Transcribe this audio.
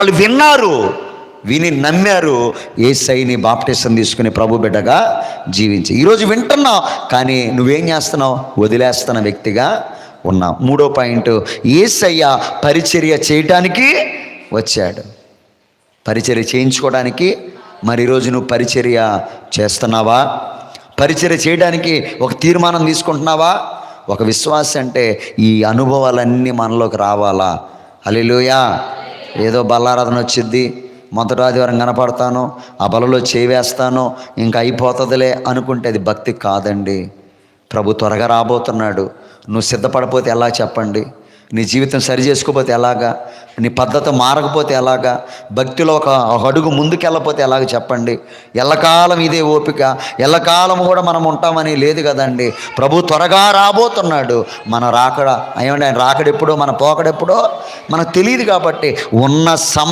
వాళ్ళు విన్నారు, విని నమ్మారు. యేసయ్యని బాప్టిసం తీసుకుని ప్రభు బిడ్డగా జీవించి ఈరోజు వింటున్నావు, కానీ నువ్వేం చేస్తున్నావు? వదిలేస్తున్న వ్యక్తిగా ఉన్నావు. మూడో పాయింట్, యేసయ్య పరిచర్య చేయటానికి వచ్చాడు. పరిచర్య చేయించుకోవడానికి. మరి ఈరోజు నువ్వు పరిచర్య చేస్తున్నావా? పరిచర్య చేయడానికి ఒక తీర్మానం తీసుకుంటున్నావా? ఒక విశ్వాసం అంటే ఈ అనుభవాలన్నీ మనలోకి రావాలా? హల్లెలూయా. ఏదో బల్లారాధన వచ్చిద్ది, మొదటి ఆదివారం కనపడతాను, ఆ బలలో చేవేస్తాను, ఇంకా అయిపోతుందిలే అనుకుంటే అది భక్తి కాదండి. ప్రభు త్వరగా రాబోతున్నాడు. నువ్వు సిద్ధపడపోతే ఎలా చెప్పండి? నీ జీవితం సరి చేసుకోపోతే ఎలాగా? నీ పద్ధతి మారకపోతే ఎలాగా? భక్తిలో ఒక అడుగు ముందుకెళ్ళపోతే ఎలాగ చెప్పండి? ఎల్లకాలం ఇదే ఓపిక, ఎల్లకాలం కూడా మనం ఉంటామని లేదు కదండి. ప్రభు త్వరగా రాబోతున్నాడు. మన రాకడ ఏమంటే ఆయన రాకడెప్పుడో మన పోకడెప్పుడో మనకు తెలియదు. కాబట్టి ఉన్న సమయం